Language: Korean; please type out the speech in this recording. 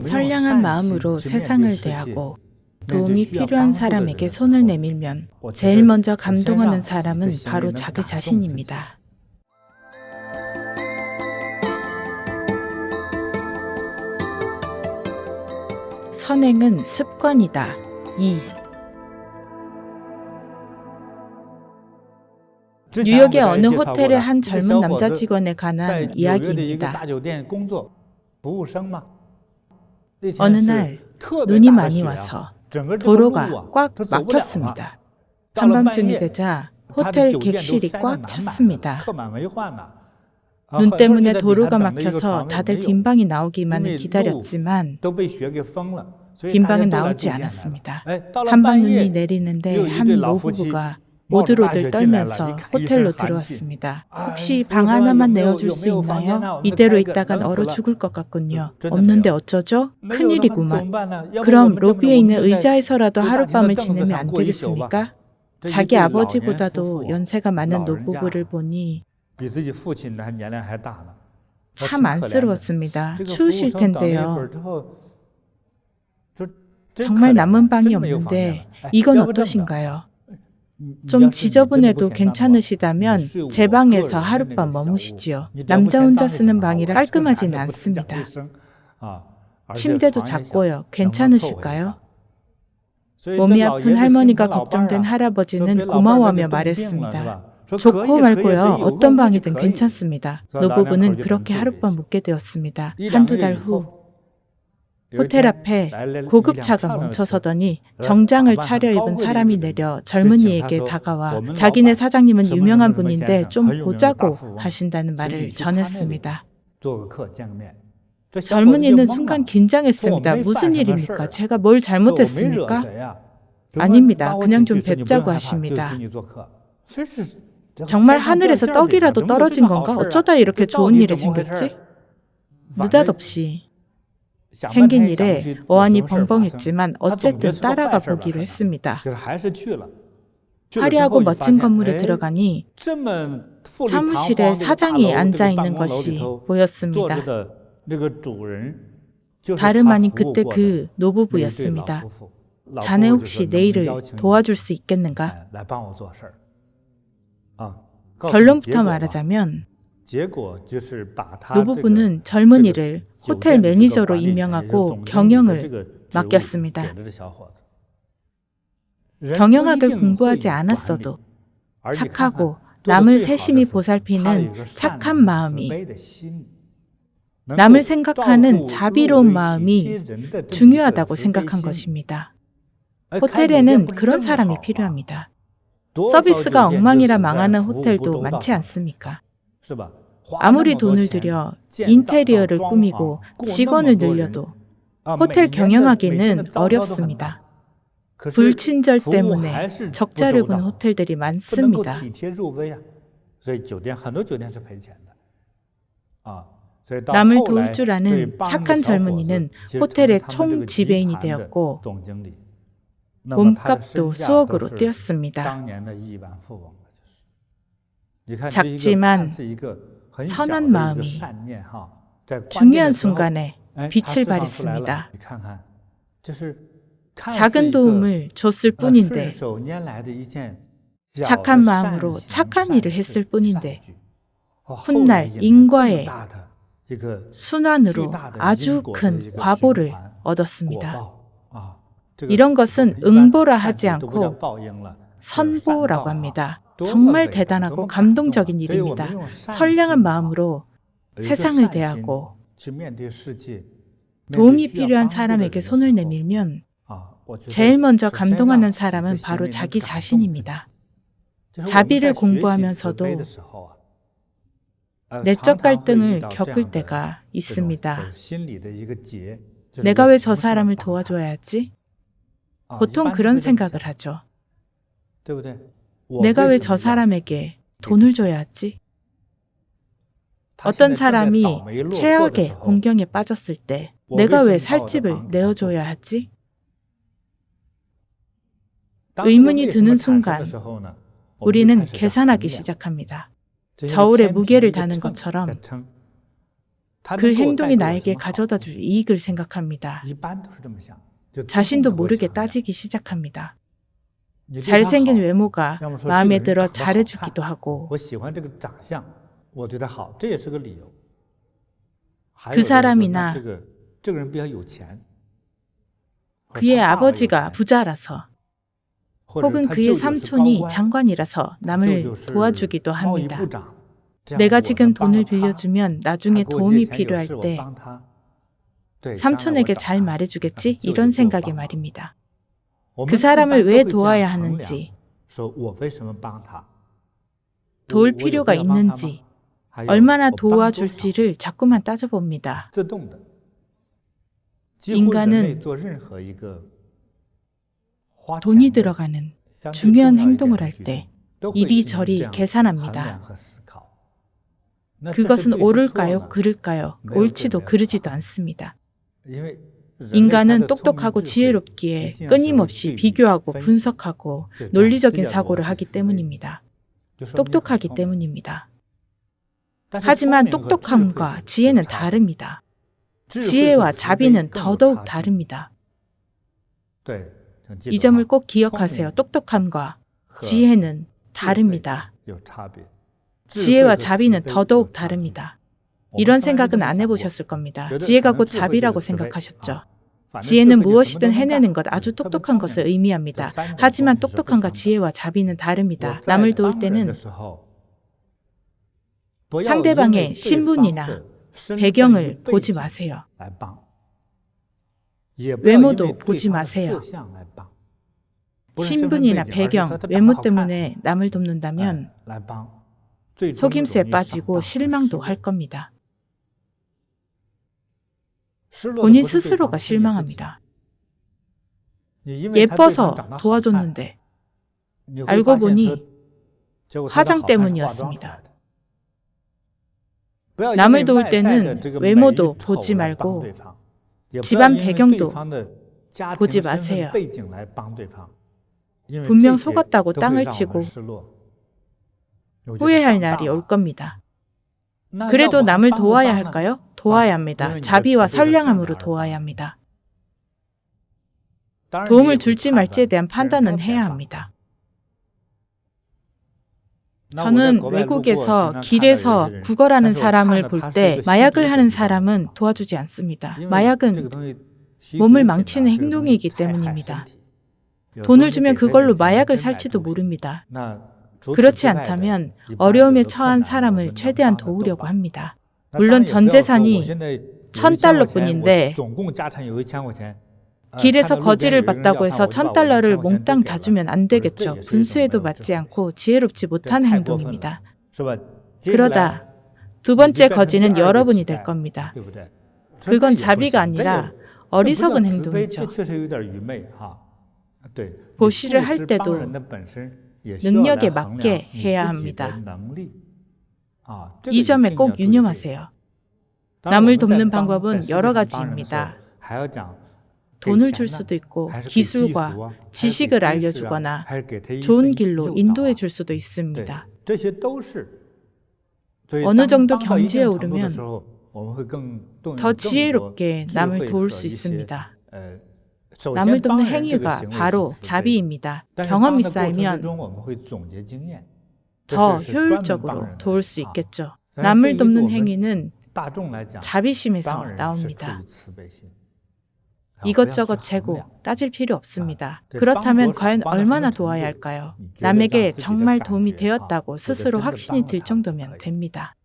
선량한 마음으로 세상을 대하고 도움이 필요한 사람에게 손을 내밀면 제일 먼저 감동하는 사람은 바로 자기 자신입니다. 선행은 습관이다. 2. 뉴욕의 어느 호텔의 한 젊은 남자 직원에 관한 이야기입니다. 어느 날 눈이 많이 와서 도로가 꽉 막혔습니다. 한밤중이 되자 호텔 객실이 꽉 찼습니다. 눈 때문에 도로가 막혀서 다들 빈방이 나오기만을 기다렸지만 빈방은 나오지 않았습니다. 한밤눈이 내리는데 한 노부부가 오들오들 떨면서 호텔로 들어왔습니다. 혹시 방 하나만 내어줄 수 있나요? 이대로 있다간 얼어 죽을 것 같군요. 없는데 어쩌죠? 큰일이구만. 그럼 로비에 있는 의자에서라도 하룻밤을 지내면 안 되겠습니까? 자기 아버지보다도 연세가 많은 노부부를 보니 참 안쓰러웠습니다. 추우실 텐데요. 정말 남은 방이 없는데 이건 어떠신가요? 좀 지저분해도 괜찮으시다면 제 방에서 하룻밤 머무시지요. 남자 혼자 쓰는 방이라 깔끔하진 않습니다. 침대도 작고요. 괜찮으실까요? 몸이 아픈 할머니가 걱정된 할아버지는 고마워하며 말했습니다. 좋고 말고요. 어떤 방이든 괜찮습니다. 노부부는 그렇게 하룻밤 묵게 되었습니다. 한두 달 후 호텔 앞에 고급차가 멈춰서더니 정장을 차려입은 사람이 내려 젊은이에게 다가와 자기네 사장님은 유명한 분인데 좀 보자고 하신다는 말을 전했습니다. 젊은이는 순간 긴장했습니다. 무슨 일입니까? 제가 뭘 잘못했습니까? 아닙니다. 그냥 좀 뵙자고 하십니다. 정말 하늘에서 떡이라도 떨어진 건가? 어쩌다 이렇게 좋은 일이 생겼지? 느닷없이 생긴 일에 어안이 벙벙했지만 어쨌든 따라가 보기로 했습니다. 화려하고 멋진 건물에 들어가니 사무실에 사장이 앉아 있는 것이 보였습니다. 다름 아닌 그때 그 노부부였습니다. 자네 혹시 내 일을 도와줄 수 있겠는가? 결론부터 말하자면 노부부는 젊은이를 호텔 매니저로 임명하고 경영을 맡겼습니다. 경영학을 공부하지 않았어도 착하고 남을 세심히 보살피는 착한 마음이, 남을 생각하는 자비로운 마음이 중요하다고 생각한 것입니다. 호텔에는 그런 사람이 필요합니다. 서비스가 엉망이라 망하는 호텔도 많지 않습니까? 아무리 돈을 들여 인테리어를 꾸미고 직원을 늘려도 호텔 경영하기는 어렵습니다. 불친절 때문에 적자를 보는 호텔들이 많습니다. 남을 도울 줄 아는 착한 젊은이는 호텔의 총 지배인이 되었고 몸값도 수억으로 뛰었습니다. 작지만 선한 마음이 중요한 순간에 빛을 발했습니다. 작은 도움을 줬을 뿐인데, 착한 마음으로 착한 일을 했을 뿐인데, 훗날 인과의 순환으로 아주 큰 과보를 얻었습니다. 이런 것은 응보라 하지 않고 선보라고 합니다. 정말 대단하고 감동적인 일입니다. 선량한 마음으로 세상을 대하고 도움이 필요한 사람에게 손을 내밀면 제일 먼저 감동하는 사람은 바로 자기 자신입니다. 자비를 공부하면서도 내적 갈등을 겪을 때가 있습니다. 내가 왜 저 사람을 도와줘야 하지? 보통 그런 생각을 하죠. 내가 왜 저 사람에게 돈을 줘야 하지? 어떤 사람이 최악의 공경에 빠졌을 때 내가 왜 살집을 내어줘야 하지? 의문이 드는 순간 우리는 계산하기 시작합니다. 저울에 무게를 다는 것처럼 그 행동이 나에게 가져다 줄 이익을 생각합니다. 자신도 모르게 따지기 시작합니다. 잘생긴 외모가 마음에 들어 잘해주기도 하고 그 사람이나 그의 아버지가 부자라서 혹은 그의 삼촌이 장관이라서 남을 도와주기도 합니다. 내가 지금 돈을 빌려주면 나중에 도움이 필요할 때 삼촌에게 잘 말해주겠지? 이런 생각에 말입니다. 그 사람을 왜 도와야 하는지, 도울 필요가 있는지, 얼마나 도와줄지를 자꾸만 따져봅니다. 인간은 돈이 들어가는 중요한 행동을 할 때 이리저리 계산합니다. 그것은 옳을까요? 그를까요? 옳지도 그르지도 않습니다. 인간은 똑똑하고 지혜롭기에 끊임없이 비교하고 분석하고 논리적인 사고를 하기 때문입니다. 똑똑하기 때문입니다. 하지만 똑똑함과 지혜는 다릅니다. 지혜와 자비는 더더욱 다릅니다. 이 점을 꼭 기억하세요. 똑똑함과 지혜는 다릅니다. 지혜와 자비는 더더욱 다릅니다. 이런 생각은 안 해보셨을 겁니다. 지혜가 곧 자비라고 생각하셨죠. 지혜는 무엇이든 해내는 것, 아주 똑똑한 것을 의미합니다. 하지만 똑똑함과 지혜와 자비는 다릅니다. 남을 도울 때는 상대방의 신분이나 배경을 보지 마세요. 외모도 보지 마세요. 신분이나 배경, 외모 때문에 남을 돕는다면 속임수에 빠지고 실망도 할 겁니다. 본인 스스로가 실망합니다. 예뻐서 도와줬는데 알고 보니 화장 때문이었습니다. 남을 도울 때는 외모도 보지 말고 집안 배경도 보지 마세요. 분명 속았다고 땅을 치고 후회할 날이 올 겁니다. 그래도 남을 도와야 할까요? 도와야 합니다. 자비와 선량함으로 도와야 합니다. 도움을 줄지 말지에 대한 판단은 해야 합니다. 저는 외국에서 길에서 구걸하는 사람을 볼 때 마약을 하는 사람은 도와주지 않습니다. 마약은 몸을 망치는 행동이기 때문입니다. 돈을 주면 그걸로 마약을 살지도 모릅니다. 그렇지 않다면 어려움에 처한 사람을 최대한 도우려고 합니다. 물론 전 재산이 $1,000뿐인데 길에서 거지를 봤다고 해서 $1,000를 몽땅 다 주면 안 되겠죠. 분수에도 맞지 않고 지혜롭지 못한 행동입니다. 그러다 두 번째 거지는 여러분이 될 겁니다. 그건 자비가 아니라 어리석은 행동이죠. 보시를 할 때도 능력에 맞게 해야 합니다. 이 점에 꼭 유념하세요. 남을 돕는 방법은 여러 가지입니다. 돈을 줄 수도 있고 기술과 지식을 알려주거나 좋은 길로 인도해 줄 수도 있습니다. 어느 정도 경지에 오르면 더 지혜롭게 남을 도울 수 있습니다. 남을 돕는 행위가 바로 자비입니다. 경험이 쌓이면 더 효율적으로 도울 수 있겠죠. 남을 돕는 행위는 자비심에서 나옵니다. 이것저것 재고 따질 필요 없습니다. 그렇다면 과연 얼마나 도와야 할까요? 남에게 정말 도움이 되었다고 스스로 확신이 들 정도면 됩니다.